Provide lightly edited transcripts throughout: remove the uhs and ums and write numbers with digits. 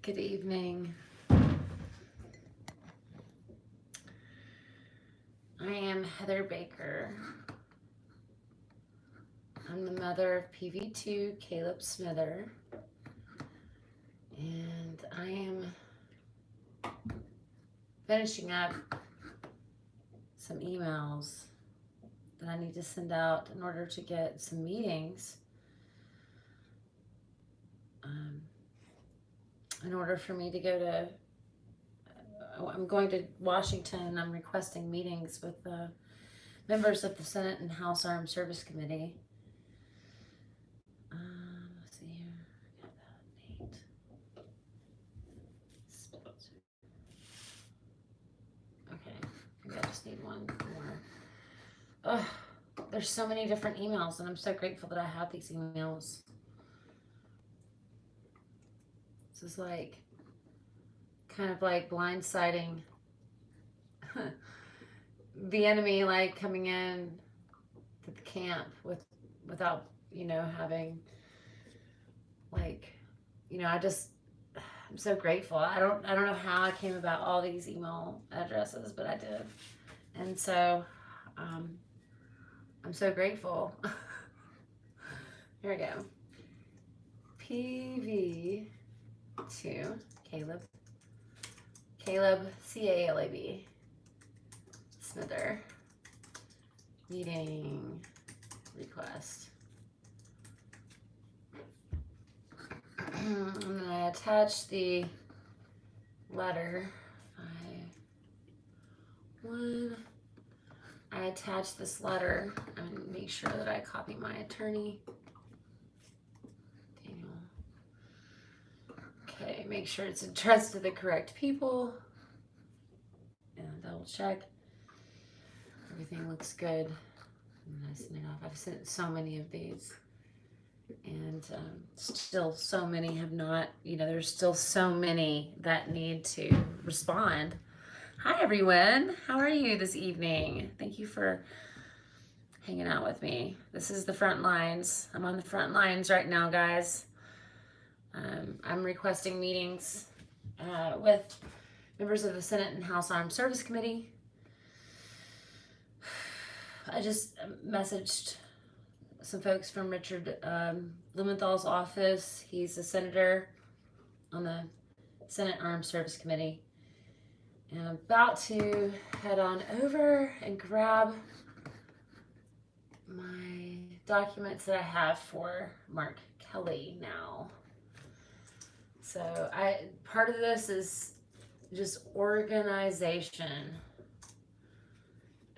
Good evening. I am Heather Baker. I'm the mother of PV2 Caleb Smither, and I am finishing up some emails that I need to send out in order to get some meetings. In order for me to go to, I'm going to Washington and I'm requesting meetings with members of the Senate and House Armed Service Committee. Let's see here. Got that date. Okay, maybe I just need one more. Ugh, there's so many different emails, and I'm so grateful that I have these emails. This is like kind of like blindsiding the enemy, like coming in to the camp without having like I'm so grateful. I don't know how I came about all these email addresses, but I did, and so I'm so grateful. Here we go. PV2 Caleb CALAB Smither meeting request. I'm gonna attach the letter. I attach this letter and make sure that I copy my attorney. Daniel. Okay, make sure it's addressed to the correct people. And double check. Everything looks good. And I send it off. I've sent so many of these. And still so many have not, there's still so many that need to respond. Hi, everyone. How are you this evening? Thank you for hanging out with me. This is the front lines. I'm on the front lines right now, guys. I'm requesting meetings with members of the Senate and House Armed Service Committee. I just messaged some folks from Richard Blumenthal's office. He's a senator on the Senate Armed Service Committee. And I'm about to head on over and grab my documents that I have for Mark Kelly now. So part of this is just organization.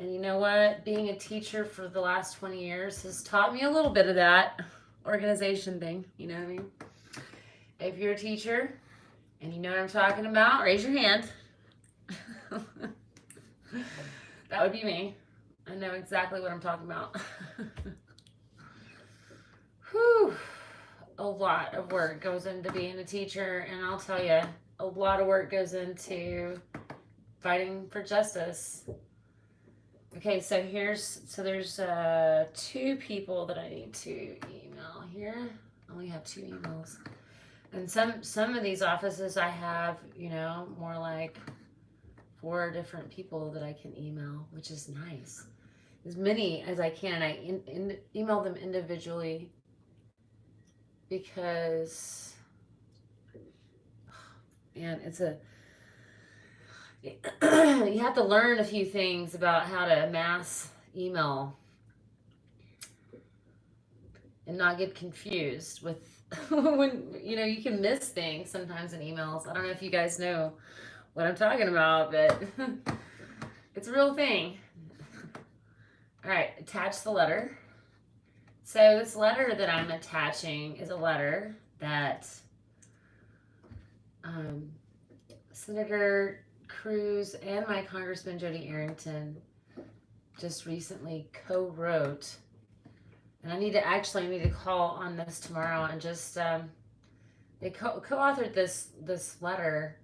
And you know what? Being a teacher for the last 20 years has taught me a little bit of that organization thing. You know what I mean? If you're a teacher and you know what I'm talking about, raise your hand. That would be me. I know exactly what I'm talking about. Whew. A lot of work goes into being a teacher, and I'll tell you, a lot of work goes into fighting for justice. Okay, so there's two people that I need to email here. I only have 2 emails. And some of these offices I have, more like 4 different people that I can email, which is nice. As many as I can. I email them individually because, man, you have to learn a few things about how to mass email and not get confused with when you can miss things sometimes in emails. I don't know if you guys know what I'm talking about, but it's a real thing. All right, attach the letter. So this letter that I'm attaching is a letter that Senator Cruz and my Congressman Jody Arrington just recently co-wrote. And I need to call on this tomorrow and just they co-authored this letter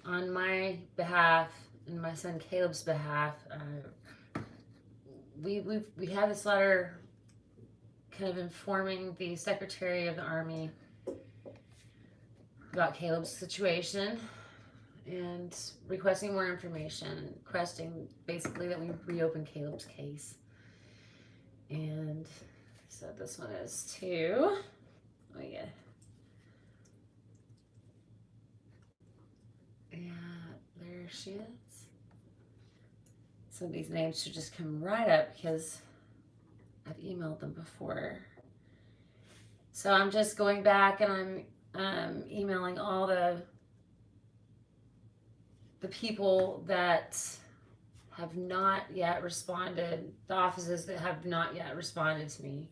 on my behalf and my son Caleb's behalf. We have this letter kind of informing the Secretary of the Army about Caleb's situation and requesting more information, requesting basically that we reopen Caleb's case. And so this one is to, oh yeah. Yeah, there she is. Some of these names should just come right up because I've emailed them before. So I'm just going back and I'm emailing all the people that have not yet responded, the offices that have not yet responded to me.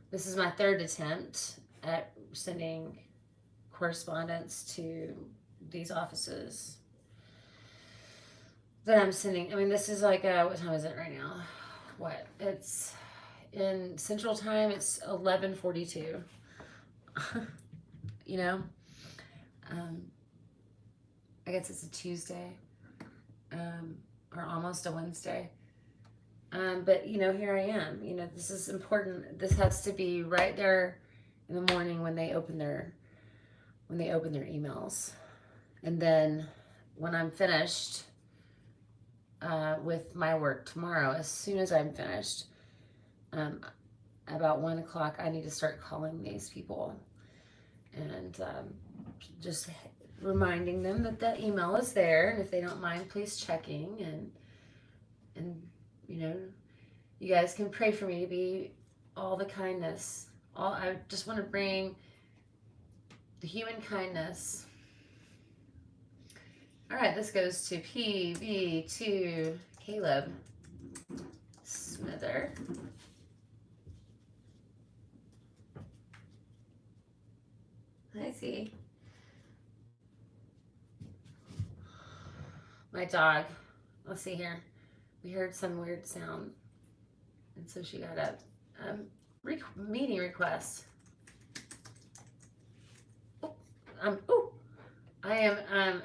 This is my third attempt at sending correspondence to these offices that I'm sending. I mean, this is like, what time is it right now? What? It's in Central Time, it's 11:42. You know? I guess it's a Tuesday. Or almost a Wednesday. But you know, here I am. You know, this is important. This has to be right there in the morning when they open their emails, and then when I'm finished with my work tomorrow, as soon as I'm finished, about 1 o'clock, I need to start calling these people and just reminding them that the email is there, and if they don't mind, please checking, and you know, you guys can pray for me to be all the kindness. I just want to bring the human kindness. All right, this goes to PB2 Caleb Smither. I see. My dog. Let's see here. We heard some weird sound, and so she got a meeting request. I am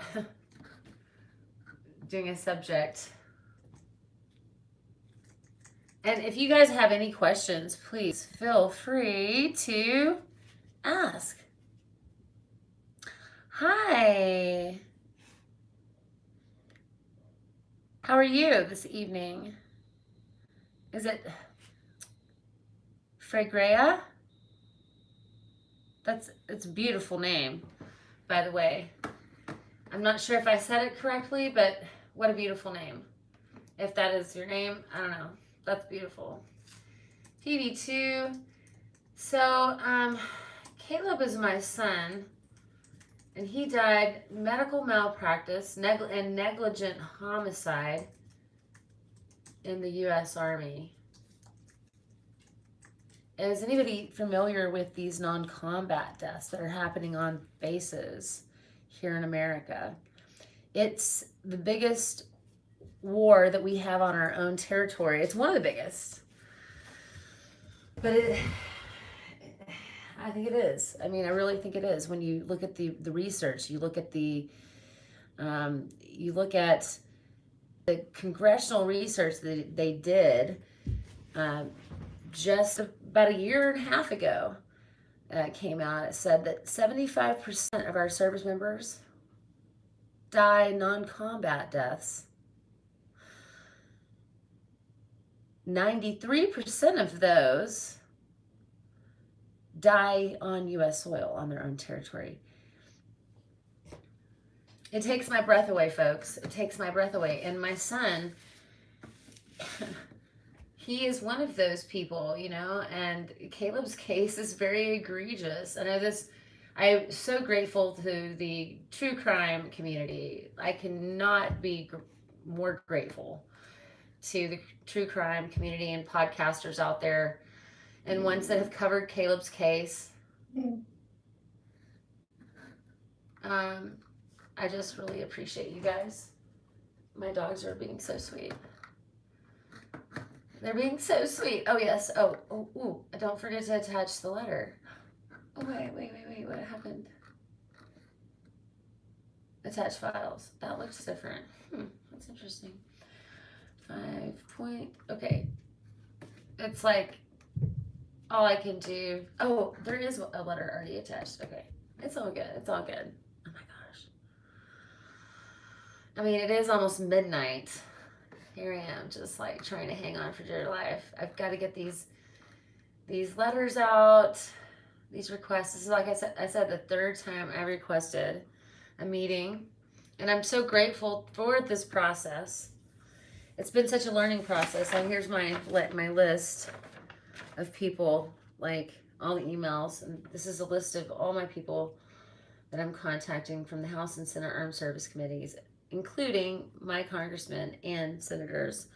doing a subject. And if you guys have any questions, please feel free to ask. Hi. How are you this evening? Is it Fregrea? It's a beautiful name, by the way. I'm not sure if I said it correctly, but what a beautiful name. If that is your name, I don't know. That's beautiful. PB2. So, Caleb is my son, and he died medical malpractice and negligent homicide in the U.S. Army. Is anybody familiar with these non-combat deaths that are happening on bases here in America? It's the biggest war that we have on our own territory. It's one of the biggest. But I think it is. I mean, I really think it is. When you look at the research, you look at the congressional research that they did just about a year and a half ago. Came out. It said that 75% of our service members die non-combat deaths. 93% of those die on U.S. soil, on their own territory. It takes my breath away, folks. It takes my breath away. And my son, he is one of those people, you know, and Caleb's case is very egregious. And I'm so grateful to the true crime community. I cannot be more grateful to the true crime community and podcasters out there and ones that have covered Caleb's case. I just really appreciate you guys. My dogs are being so sweet. They're being so sweet. Oh, yes. Oh, don't forget to attach the letter. Oh, wait. What happened? Attach files. That looks different. That's interesting. 5 point. Okay. It's like all I can do. Oh, there is a letter already attached. Okay. It's all good. It's all good. Oh my gosh. I mean, it is almost midnight. Here I am, just like trying to hang on for dear life. I've got to get these letters out, these requests. This is, like I said, the third time I requested a meeting, and I'm so grateful for this process. It's been such a learning process. And here's my list of people, like all the emails, and this is a list of all my people that I'm contacting from the House and Senate Armed Service Committees, including my congressmen and senators.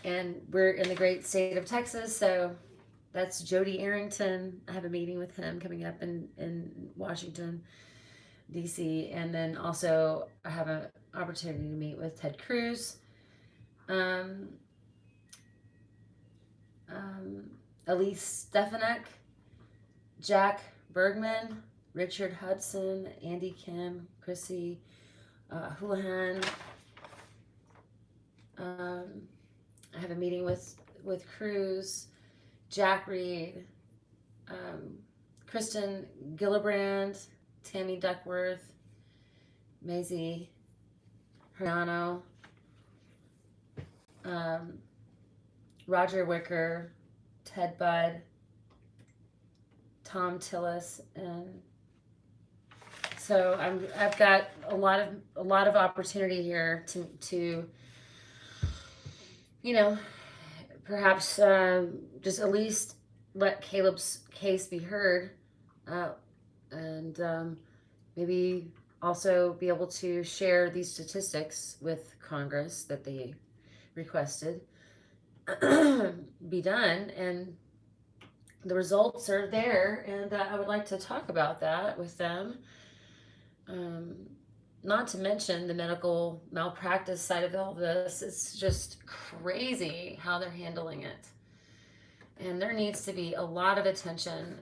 And we're in the great state of Texas, so that's Jody Arrington. I have a meeting with him coming up in Washington, D.C. And then also I have an opportunity to meet with Ted Cruz, Elise Stefanik, Jack Bergman, Richard Hudson, Andy Kim, Chrissy Houlihan. I have a meeting with Cruz, Jack Reed, Kristen Gillibrand, Tammy Duckworth, Maisie Hermano, Roger Wicker, Ted Budd, Tom Tillis, and so I've got a lot of opportunity here to perhaps just at least let Caleb's case be heard, and maybe also be able to share these statistics with Congress that they requested be done, and the results are there, and I would like to talk about that with them. Not to mention the medical malpractice side of all this. It's just crazy how they're handling it. And there needs to be a lot of attention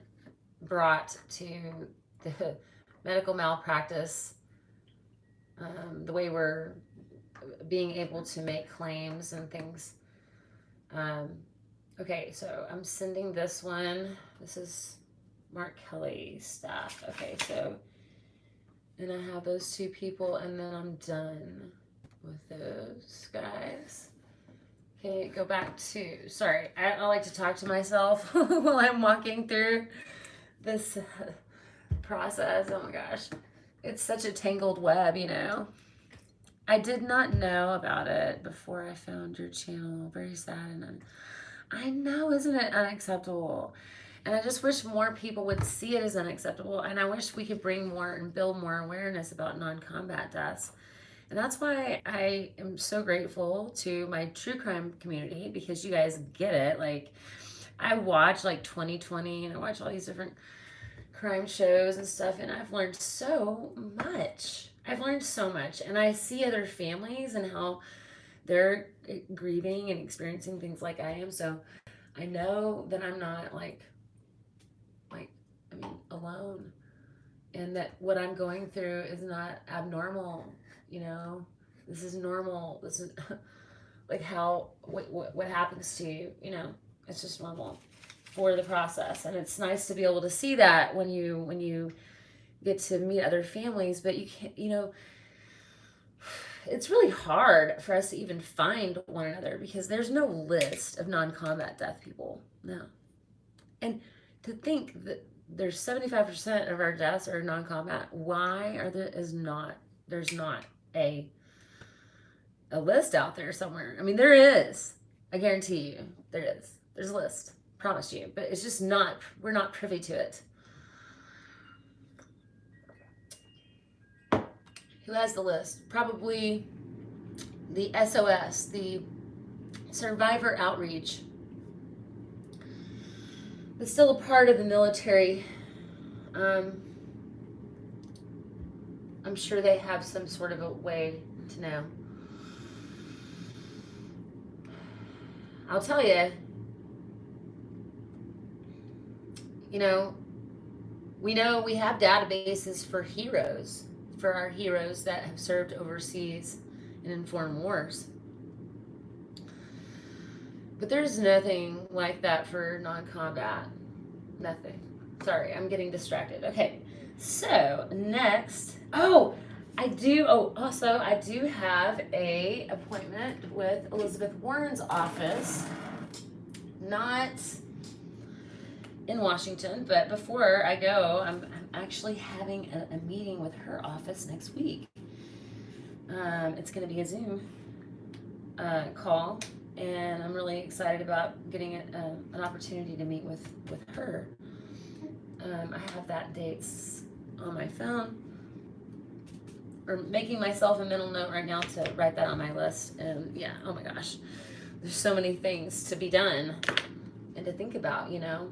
brought to the medical malpractice, the way we're being able to make claims and things. Okay, so I'm sending this one. This is Mark Kelly staff. Okay, so, and I have those two people, and then I'm done with those guys. Okay, go back to, sorry, I like to talk to myself while I'm walking through this process. Oh my gosh. It's such a tangled web, I did not know about it before I found your channel. Very sad. And I know, isn't it unacceptable? And I just wish more people would see it as unacceptable. And I wish we could bring more and build more awareness about non-combat deaths. And that's why I am so grateful to my true crime community, because you guys get it. Like, I watch like 2020 and I watch all these different crime shows and stuff, and I've learned so much. And I see other families and how they're grieving and experiencing things like I am. So I know that I'm not alone, and that what I'm going through is not abnormal. This is normal. This is like what happens to you. It's just normal for the process, and it's nice to be able to see that when you get to meet other families. But you can't. It's really hard for us to even find one another, because there's no list of non-combat death people. No. And to think that there's 75% of our deaths are non-combat, why there's not a list out there somewhere? I mean, there is. I guarantee you there is. There's a list. Promise you. But it's just we're not privy to it. Who has the list? Probably the SOS, the Survivor Outreach. It's still a part of the military. I'm sure they have some sort of a way to know. I'll tell you, we know we have databases for our heroes that have served overseas in foreign wars. But there's nothing like that for non-combat. Nothing. Sorry, I'm getting distracted. Okay, so next, also I do have a appointment with Elizabeth Warren's office, not in Washington, but before I go, I'm actually having a meeting with her office next week. It's going to be a Zoom call, and I'm really excited about getting an opportunity to meet with her. I have that dates on my phone, or making myself a mental note right now to write that on my list. And yeah, oh my gosh, there's so many things to be done and to think about, you know.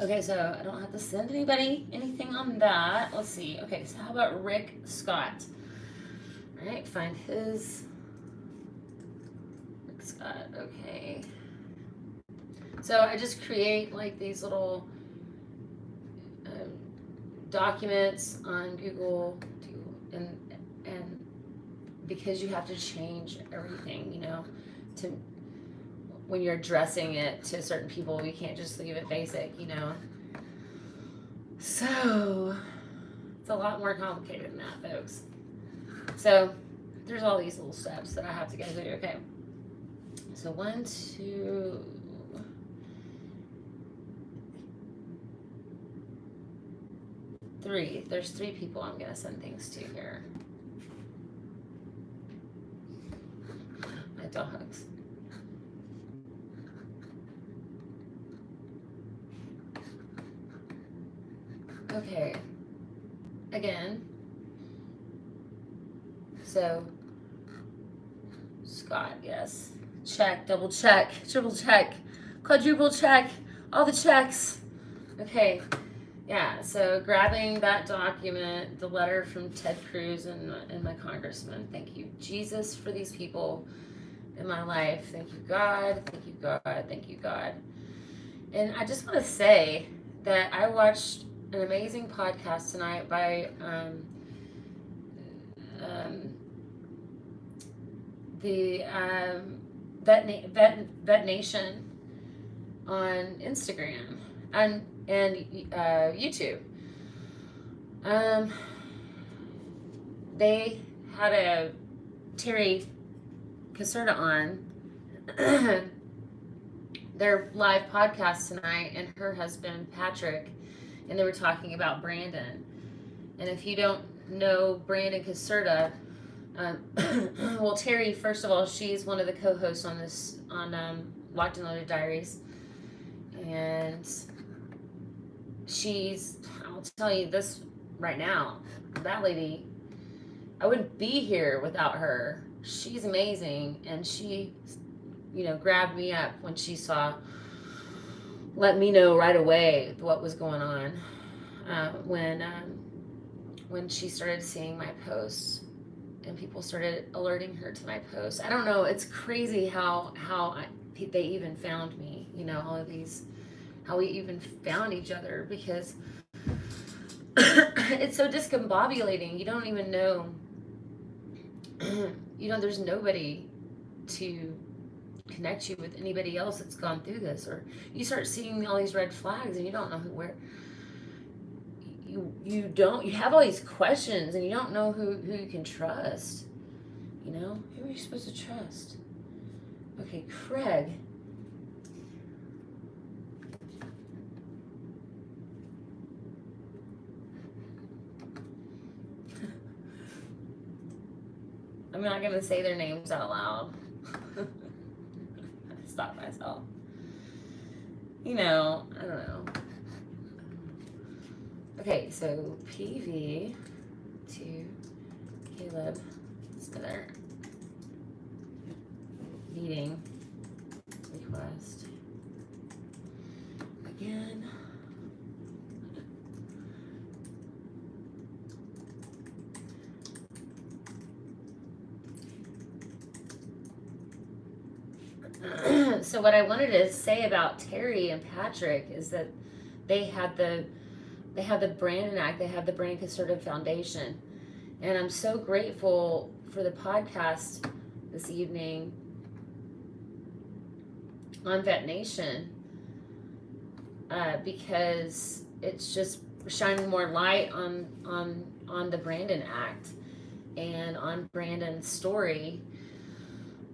Okay, so I don't have to send anybody anything on that. Let's see. Okay, so how about Rick Scott? All right, find his. Rick Scott, okay. So I just create like these little documents on Google, and because you have to change everything, you know, to when you're addressing it to certain people, you can't just leave it basic, you know. So it's a lot more complicated than that, folks. So there's all these little steps that I have to go through. Okay. So 1, 2. Three. There's 3 people I'm gonna send things to here. My dogs. Okay. Again. So Scott, yes. Check, double check, triple check, quadruple check, all the checks. Okay. Yeah, so grabbing that document, the letter from Ted Cruz and my congressman. Thank you, Jesus, for these people in my life. Thank you, God. Thank you, God. Thank you, God. And I just want to say that I watched an amazing podcast tonight by Vet Nation on Instagram and YouTube. They had a Terry Caserta on their live podcast tonight, and her husband Patrick, and they were talking about Brandon. And if you don't know Brandon Caserta, well, Terry, first of all, she's one of the co-hosts on Locked and Loaded Diaries, and I'll tell you this right now, that lady, I wouldn't be here without her. She's amazing, and she, you know, grabbed me up when she let me know right away what was going on when she started seeing my posts and people started alerting her to my posts. I don't know, it's crazy how they even found me, you know, all of these, how we even found each other, because it's so discombobulating. You don't even know, you know, there's nobody to connect you with anybody else that's gone through this, or you start seeing all these red flags and you don't know where you have all these questions and you don't know who you can trust, you know. Who are you supposed to trust? Okay, Craig. I'm not gonna say their names out loud. Stop myself. You know, I don't know. Okay, so PV to Caleb. It's another meeting request. Again. So what I wanted to say about Terry and Patrick is that they had the Brandon Act, they had the Brandon Caserta Foundation, and I'm so grateful for the podcast this evening on Vet Nation, because it's just shining more light on the Brandon act and on Brandon's story.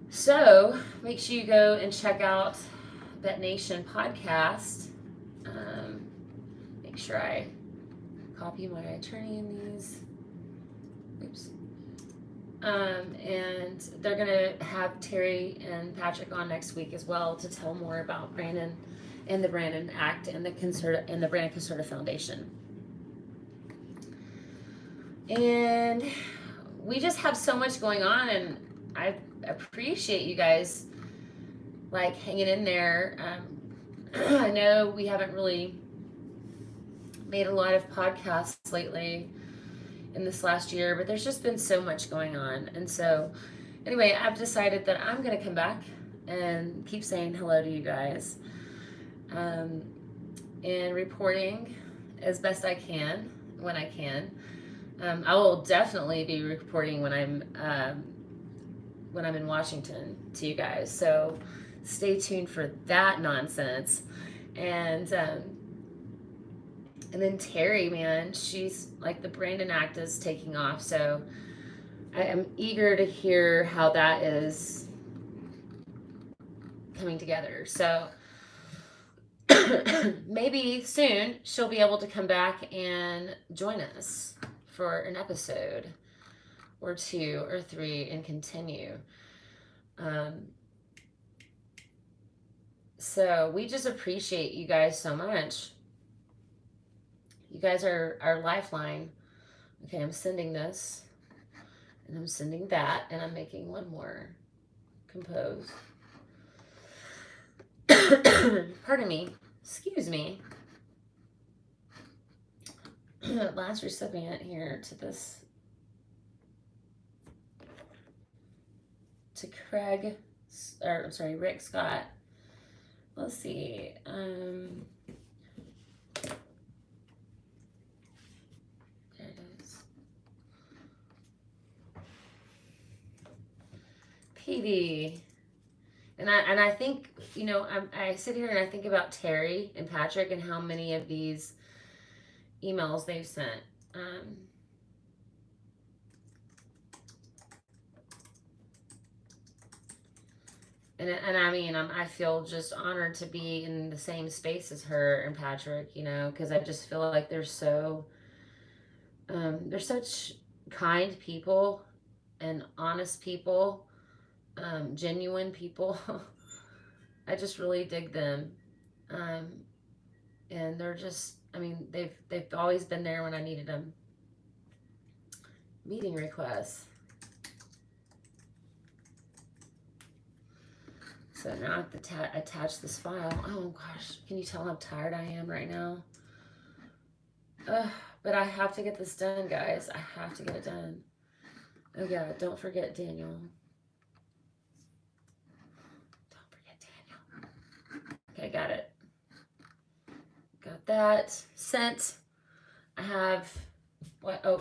So make sure you go and check out Bet Nation podcast. Make sure I copy my attorney in these. Oops. And they're gonna have Terry and Patrick on next week as well to tell more about Brandon and the Brandon Act and the Brandon Concerta Foundation. And we just have so much going on, and I appreciate you guys like hanging in there. I know we haven't really made a lot of podcasts lately in this last year, but there's just been so much going on. And so anyway, I've decided that I'm going to come back and keep saying hello to you guys, and reporting as best I can when I can. I will definitely be reporting when I'm in Washington to you guys. So stay tuned for that nonsense. And then Terry, man, she's like, the Brandon Act is taking off. So I am eager to hear how that is coming together. So maybe soon she'll be able to come back and join us for an episode or 2 or 3 and continue. So we just appreciate you guys so much. You guys are our lifeline. Okay, I'm sending this, and I'm sending that, and I'm making one more compose. Pardon me. Excuse me. Last recipient here to this, to Craig, or I'm sorry, Rick Scott. Let's see. There it is. PV. And I think, you know, I sit here and I think about Terry and Patrick and how many of these emails they've sent. And I mean, I feel just honored to be in the same space as her and Patrick, you know, because I just feel like they're such kind people and honest people, genuine people. I just really dig them. And they're just, I mean, they've always been there when I needed them. Meeting requests. So now I have to attach this file. Oh gosh, can you tell how tired I am right now? But I have to get this done, guys. I have to get it done. Oh yeah, don't forget Daniel. Don't forget Daniel. Okay, got it. Got that sent. I have, what? Oh,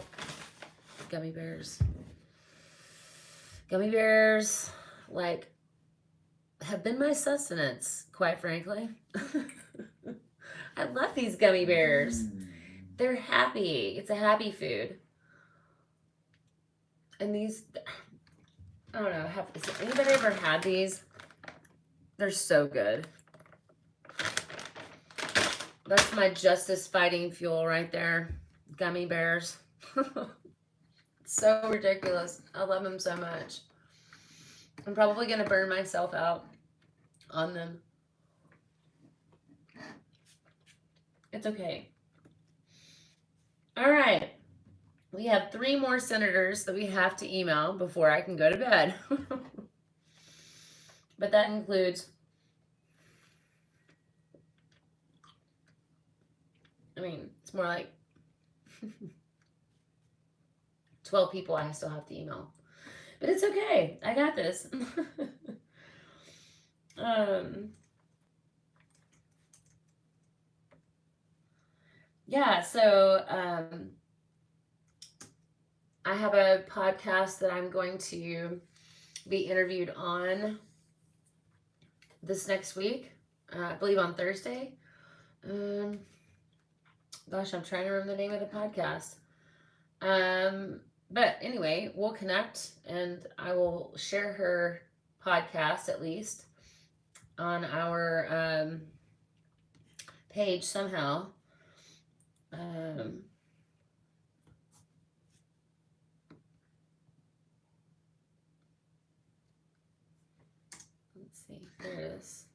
gummy bears. Gummy bears, like, have been my sustenance, quite frankly. I love these gummy bears. They're happy. It's a happy food. And these, I don't know, has anybody ever had these? They're so good. That's my justice fighting fuel right there. Gummy bears. So ridiculous. I love them so much. I'm probably going to burn myself out on them. It's okay. All right. We have 3 more senators that we have to email before I can go to bed. But that includes, I mean, it's more like 12 people I still have to email. But it's okay. I got this. Yeah, so I have a podcast that I'm going to be interviewed on this next week, I believe on Thursday. Um, gosh, I'm trying to remember the name of the podcast. But anyway, we'll connect and I will share her podcast at least on our page somehow. Um, let's see, there it is.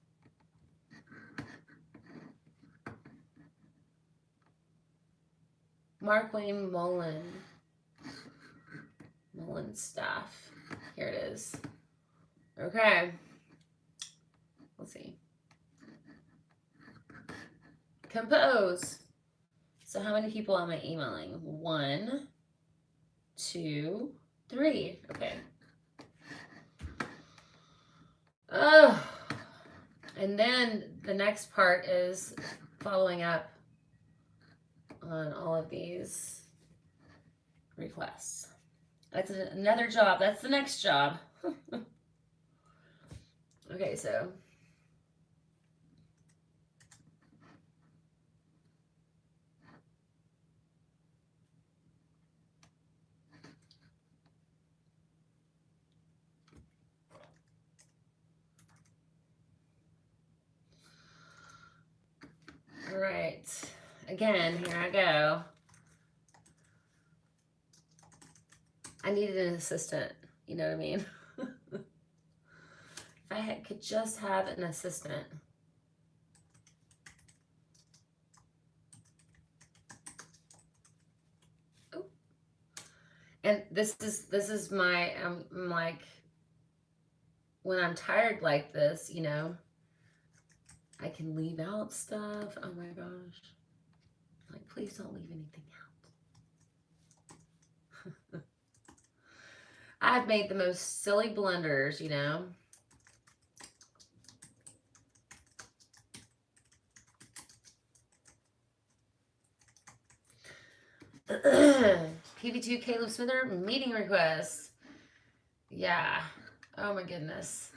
Mark Wayne Mullen staff. Here it is. Okay. Let's see. Compose. So how many people am I emailing? 1, 2, 3. Okay. Oh. And then the next part is following up on all of these requests. That's another job. That's the next job. Okay, so all right. Again, here I go. I needed an assistant. You know what I mean? If I could just have an assistant. Oh. And this is my I'm like when I'm tired like this, you know, I can leave out stuff. Oh my gosh. Like, please don't leave anything out. I've made the most silly blunders, you know. PV2 Caleb Smither meeting request. Yeah. Oh my goodness.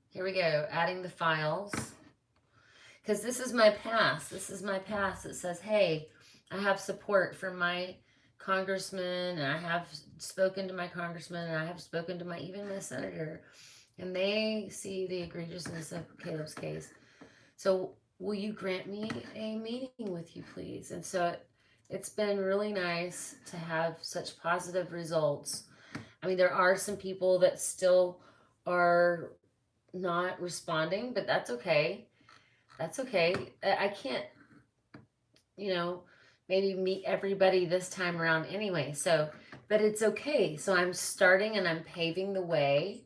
Here we go. Adding the files. Because this is my past. This is my past that says, hey, I have support from my congressman, and I have spoken to my congressman, and I have spoken to even my senator, and they see the egregiousness of Caleb's case. So will you grant me a meeting with you, please? And so it's been really nice to have such positive results. I mean, there are some people that still are not responding, but that's okay. That's okay. I can't, you know, maybe meet everybody this time around anyway. So, but it's okay. So I'm starting and I'm paving the way,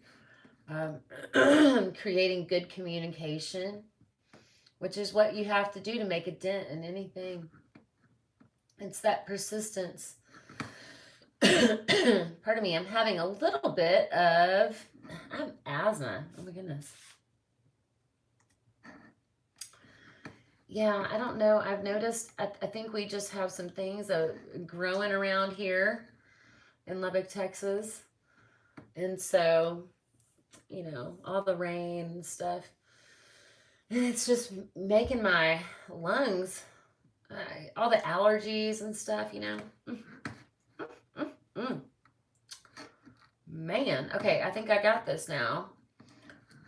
creating good communication, which is what you have to do to make a dent in anything. It's that persistence. Pardon me, I'm having a little bit of asthma. Oh my goodness. Yeah, I don't know. I've noticed, I think we just have some things growing around here in Lubbock, Texas. And so, you know, all the rain and stuff. And it's just making my lungs, all the allergies and stuff, you know. Man, okay, I think I got this now.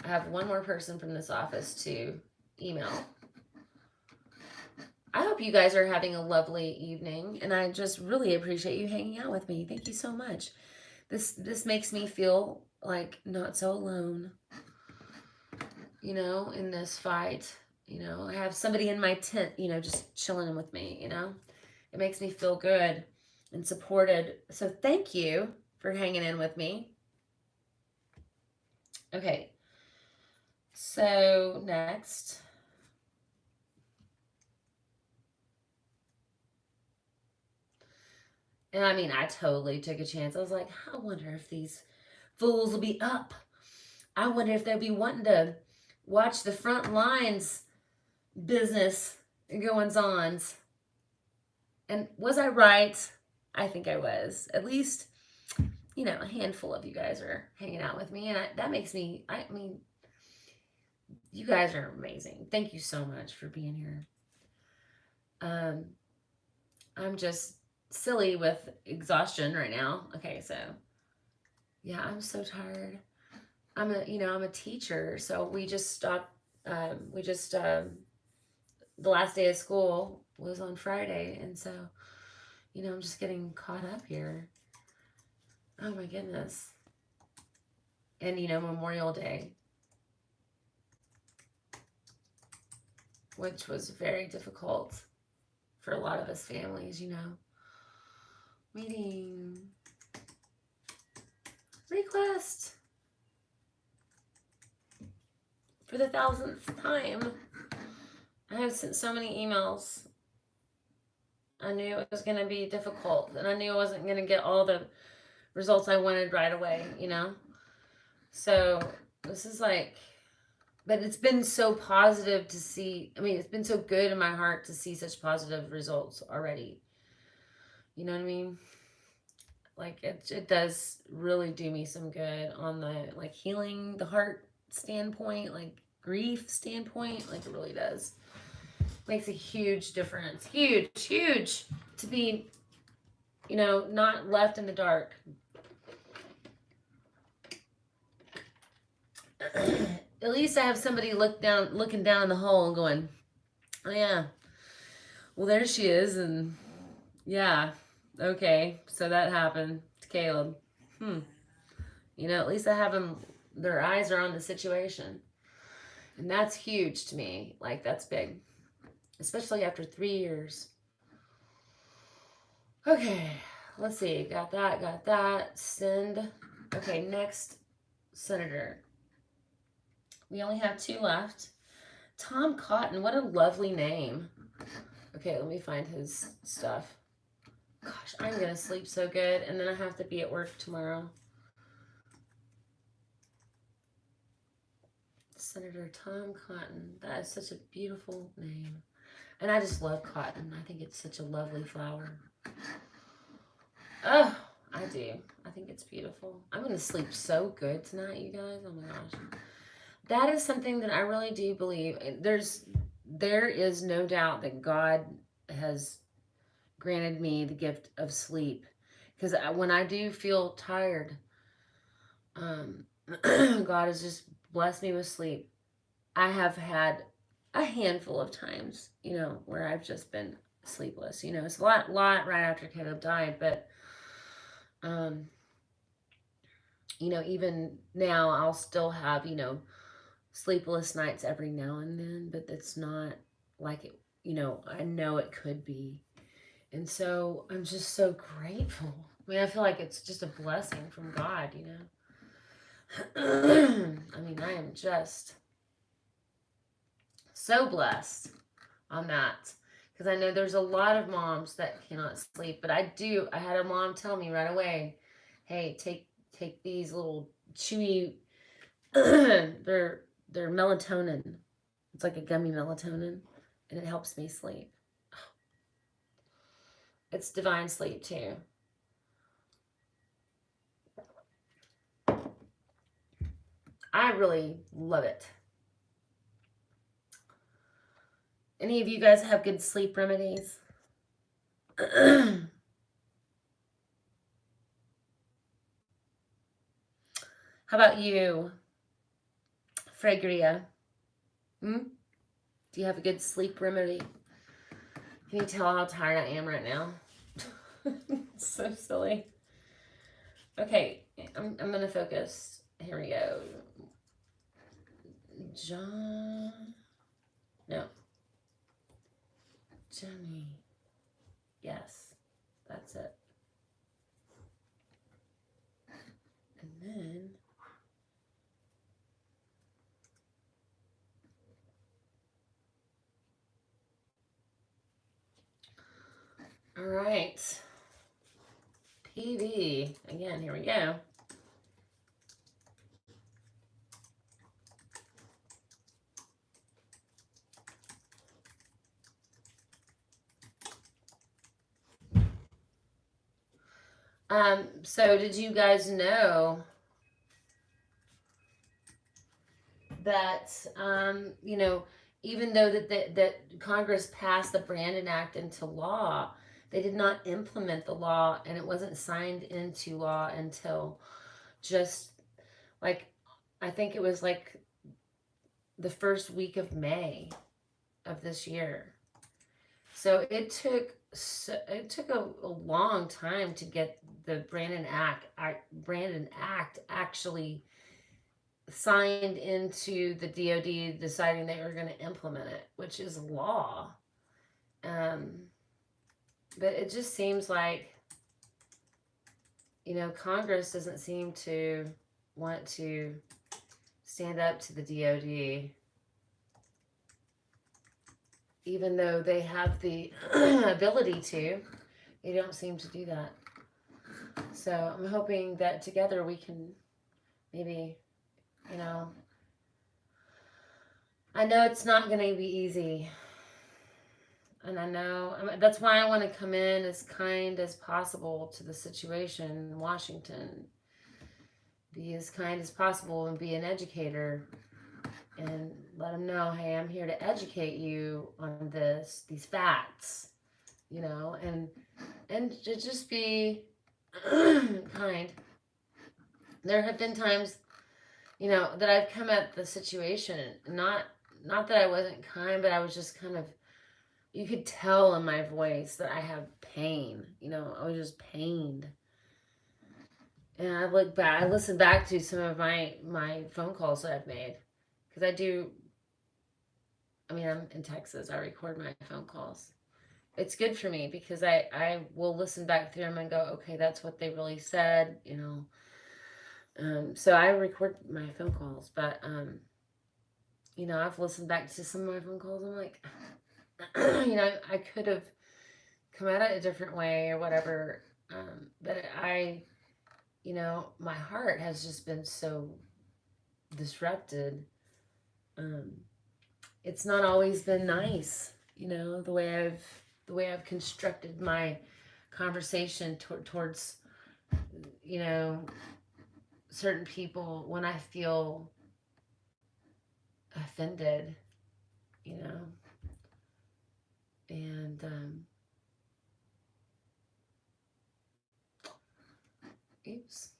I have one more person from this office to email. I hope you guys are having a lovely evening, and I just really appreciate you hanging out with me. Thank you so much. This makes me feel like not so alone, you know, in this fight. You know, I have somebody in my tent, you know, just chilling with me, you know. It makes me feel good and supported. So thank you for hanging in with me. Okay. So next. And I mean, I totally took a chance. I was like, I wonder if these fools will be up. I wonder if they'll be wanting to watch the front lines business goings on. And was I right? I think I was. At least, you know, a handful of you guys are hanging out with me. And that makes me, I mean, you guys are amazing. Thank you so much for being here. Um, I'm just silly with exhaustion right now. Okay, so yeah, I'm so tired. I'm a teacher, so we just stopped. We just the last day of school was on Friday, and so I'm just getting caught up here. Oh my goodness. And Memorial Day, which was very difficult for a lot of us families. Meeting request for the 1000th time. I have sent so many emails. I knew it was going to be difficult, and I knew I wasn't going to get all the results I wanted right away. So this is like, but it's been so positive to see. I mean, it's been so good in my heart to see such positive results already. You know what I mean? Like it does really do me some good on the like healing the heart standpoint, like grief standpoint, like it really does. Makes a huge difference. Huge to be, not left in the dark. At least I have somebody looking down in the hole and going, "Oh yeah, well there she is," and yeah, okay, so that happened to Caleb. At least I have them. Their eyes are on the situation, and that's huge to me. Like that's big, especially after 3 years. Okay, let's see. Got that. Send. Okay, next senator. We only have 2 left. Tom Cotton, what a lovely name. Okay, let me find his stuff. Gosh, I'm going to sleep so good, and then I have to be at work tomorrow. Senator Tom Cotton. That is such a beautiful name. And I just love cotton. I think it's such a lovely flower. Oh, I do. I think it's beautiful. I'm going to sleep so good tonight, you guys. Oh my gosh. That is something that I really do believe. There is no doubt that God has granted me the gift of sleep. Because when I do feel tired, God has just blessed me with sleep. I have had a handful of times, where I've just been sleepless. It's a lot right after Caleb died, but even now I'll still have, sleepless nights every now and then, but it's not like it, I know it could be. And so I'm just so grateful. I mean, I feel like it's just a blessing from God. I mean, I am just so blessed on that. Because I know there's a lot of moms that cannot sleep, but I had a mom tell me right away, hey, take these little chewy, they're melatonin. It's like a gummy melatonin, and it helps me sleep. It's divine sleep too. I really love it. Any of you guys have good sleep remedies? How about you, Fregria? Do you have a good sleep remedy? Can you tell how tired I am right now? So silly. Okay, I'm going to focus. Here we go. John. No. Jenny. Yes, that's it. And then. All right. PV. Again, here we go. So did you guys know that, even though that Congress passed the Brandon Act into law, they did not implement the law, and it wasn't signed into law until just like, I think it was like the first week of May of this year. So it took a long time to get the Brandon Act actually signed into the DoD, deciding they were going to implement it, which is law. But it just seems like, Congress doesn't seem to want to stand up to the DoD, even though they have the ability to. They don't seem to do that. So I'm hoping that together we can maybe, I know it's not going to be easy. And that's why I want to come in as kind as possible to the situation in Washington. Be as kind as possible and be an educator and let them know, hey, I'm here to educate you on these facts, and to just be kind. There have been times, that I've come at the situation, not that I wasn't kind, but I was just kind of, you could tell in my voice that I have pain. I was just pained. And I look back, I listen back to some of my phone calls that I've made. Because I'm in Texas. I record my phone calls. It's good for me because I will listen back through them and go, okay, that's what they really said, So I record my phone calls. But, I've listened back to some of my phone calls. I'm like, I could have come at it a different way or whatever. But my heart has just been so disrupted. It's not always been nice, the way I've constructed my conversation towards, certain people when I feel offended, and oops,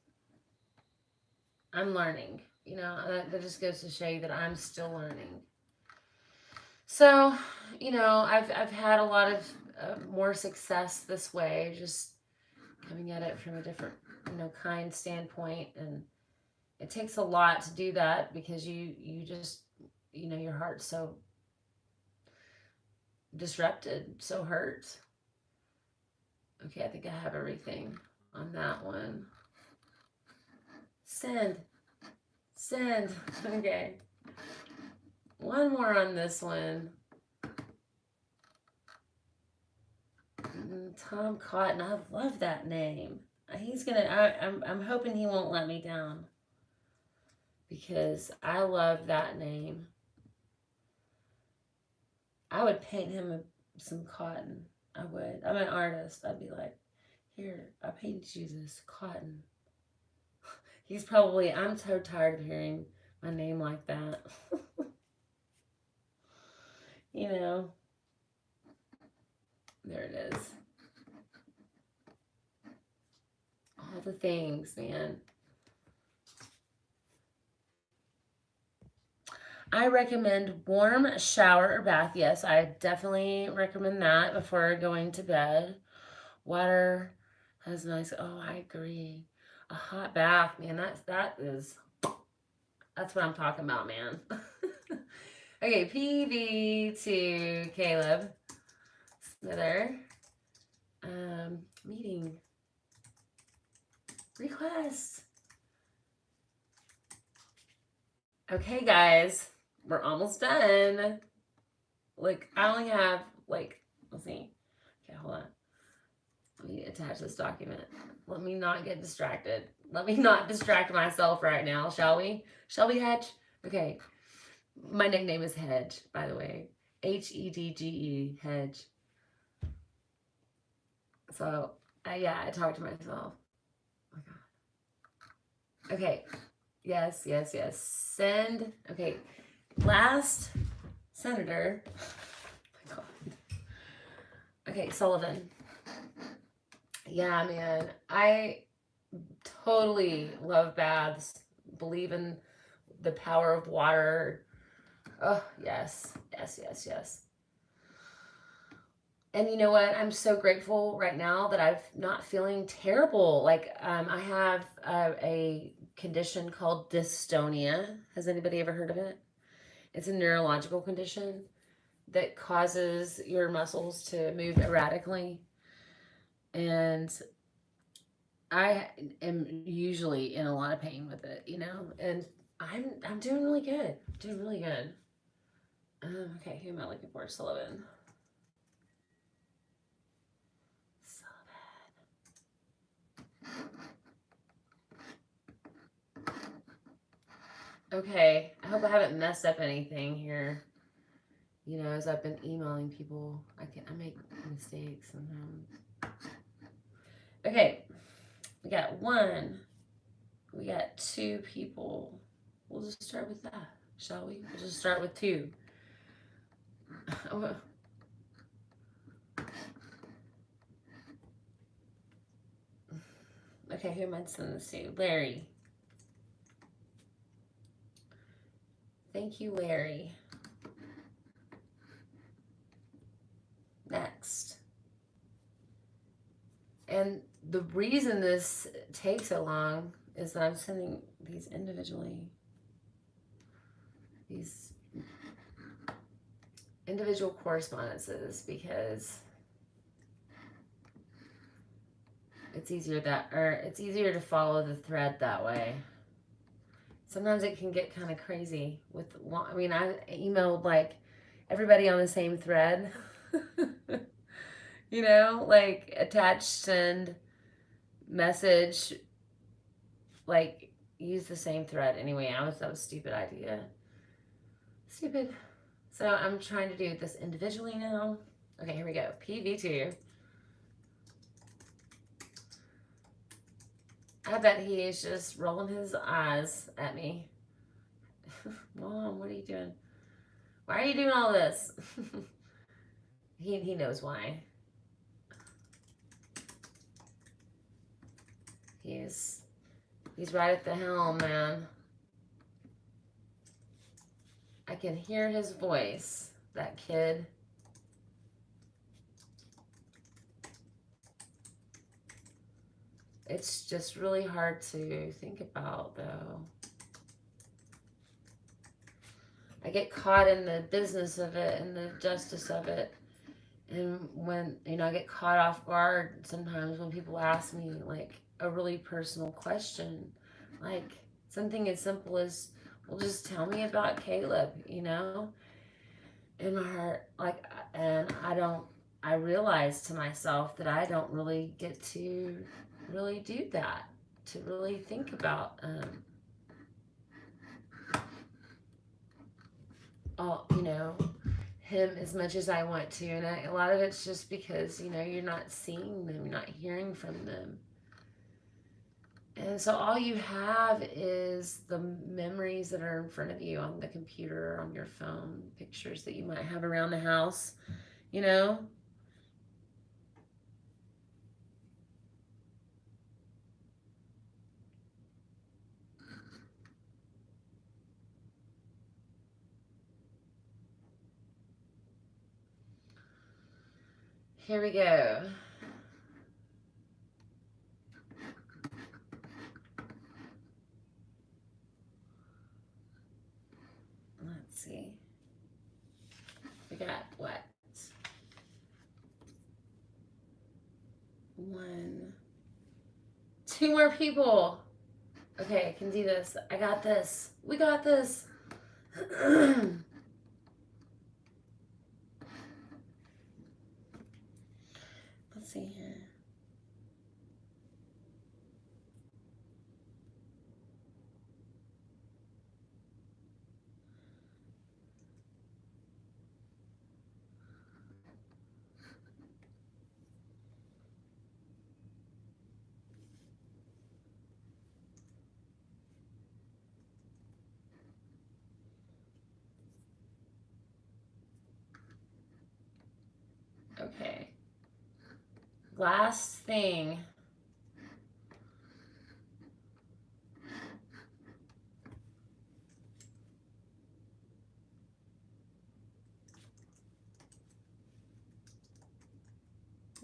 I'm learning. That just goes to show you that I'm still learning. So, I've had a lot of more success this way, just coming at it from a different, kind standpoint. And it takes a lot to do that because you just, your heart's so disrupted, so hurt. Okay, I think I have everything on that one. Send. Okay. One more on this one. Tom Cotton. I love that name. I'm hoping he won't let me down because I love that name. I would paint him some cotton. I would. I'm an artist. I'd be like, here, I painted you this cotton. He's probably, I'm so tired of hearing my name like that. There it is. All the things, man. I recommend warm shower or bath. Yes, I definitely recommend that before going to bed. Water has nice, oh, I agree. A hot bath, man, that's what I'm talking about, man. Okay, PV to Caleb Smither. Meeting request. Okay, guys, we're almost done. Like, I only have, let's see. Okay, hold on. Let me attach this document. Let me not get distracted. Let me not distract myself right now, shall we? Shall we, Hedge? Okay. My nickname is Hedge, by the way. Hedge, Hedge. So, I talk to myself. Oh my God. Okay. Yes. Send. Okay. Last Senator. Oh my God. Okay, Sullivan. Yeah, man. I totally love baths. Believe in the power of water. Oh, yes. Yes, yes, yes. And you know what? I'm so grateful right now that I'm not feeling terrible. Like, I have a condition called dystonia. Has anybody ever heard of it? It's a neurological condition that causes your muscles to move erratically. And I am usually in a lot of pain with it, you know? And I'm doing really good. Doing really good. Okay, who am I looking for? Sullivan. Okay, I hope I haven't messed up anything here. You know, as I've been emailing people, I make mistakes sometimes. Okay, we got one. We got two people. We'll just start with that, shall we? We'll just start with two. Okay, who am I sending this to? Larry. Thank you, Larry. Next. And the reason this takes so long is that I'm sending these individually. These individual correspondences because it's easier to follow the thread that way. Sometimes it can get kind of crazy with, I mean, I emailed like everybody on the same thread. You know, like attach, send, message, like use the same thread. Anyway, that was a stupid idea. Stupid. So I'm trying to do this individually now. Okay, here we go. PV2. I bet he is just rolling his eyes at me. Mom, what are you doing? Why are you doing all this? He knows why. He's right at the helm, man. I can hear his voice, that kid. It's just really hard to think about, though. I get caught in the business of it and the justice of it. And when, you know, I get caught off guard sometimes when people ask me, like, a really personal question. Like, something as simple as, well, just tell me about Caleb, you know? In my heart, like, and I realize to myself that I don't really get to really do that, to really think about, all, you know, him as much as I want to. And a lot of it's just because, you know, you're not seeing them, you're not hearing from them. And so all you have is the memories that are in front of you on the computer or on your phone, pictures that you might have around the house, you know? Here we go. Let's see. We got what? One, two more people. Okay, I can do this. I got this. We got this. Let's see here. Okay. Last thing.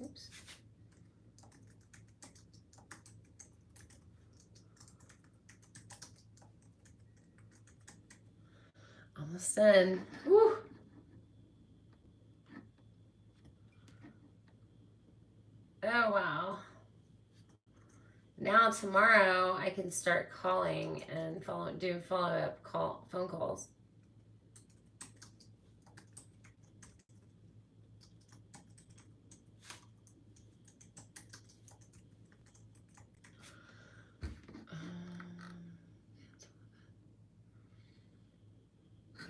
Oops. Almost done. Woo. Oh, wow. Now tomorrow I can start calling and do follow-up phone calls.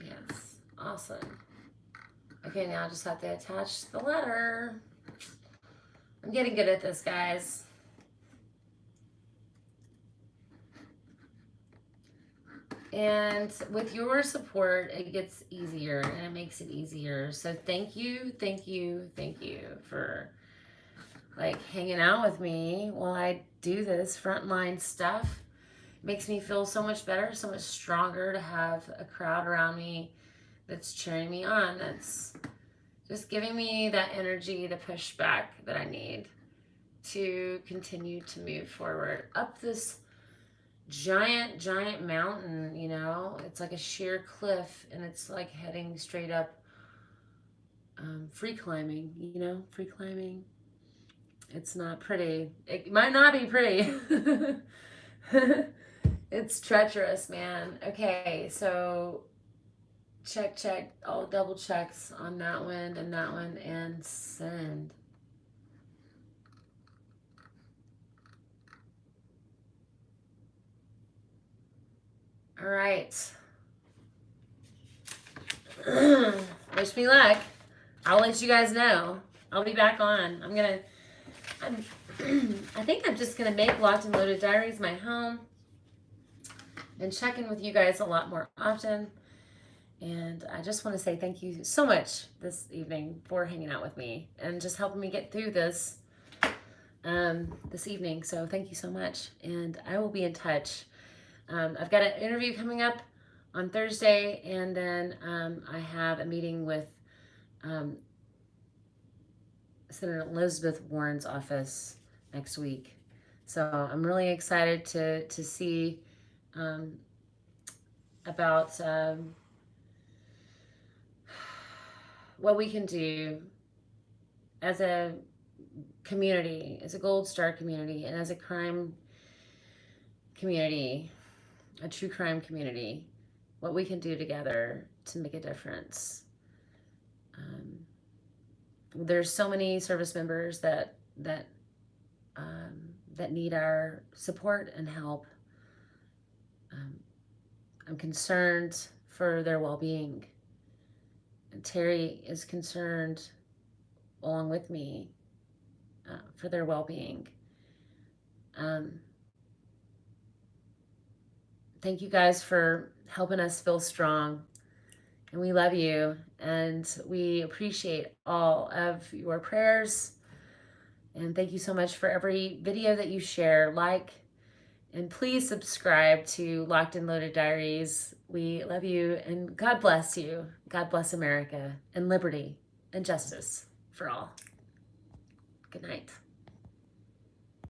Yes. Awesome. Okay, now I just have to attach the letter. I'm getting good at this, guys. And with your support, it gets easier and it makes it easier. So thank you, thank you, thank you for like hanging out with me while I do this frontline stuff. It makes me feel so much better, so much stronger to have a crowd around me that's cheering me on, that's just giving me that energy to push back that I need to continue to move forward up this giant mountain. You know, it's like a sheer cliff and it's like heading straight up. Free climbing, you know, free climbing. It's not pretty. It might not be pretty. It's treacherous, man. Okay, so check all double checks on that one and send. All right. Wish me luck. I'll let you guys know. I'll be back on. I think I'm just gonna make Locked and Loaded Diaries my home and check in with you guys a lot more often. And I just want to say thank you so much this evening for hanging out with me and just helping me get through this this evening. So thank you so much. And I will be in touch. I've got an interview coming up on Thursday, and then I have a meeting with Senator Elizabeth Warren's office next week. So I'm really excited to see about what we can do as a community, as a Gold Star community, and as a crime community, a true crime community, what we can do together to make a difference. There's so many service members that need our support and help. I'm concerned for their well-being. And Terry is concerned along with me for their well-being. Thank you guys for helping us feel strong. And we love you. And we appreciate all of your prayers. And thank you so much for every video that you share, like, and please subscribe to Locked and Loaded Diaries. We love you and God bless you. God bless America and liberty and justice for all. Good night.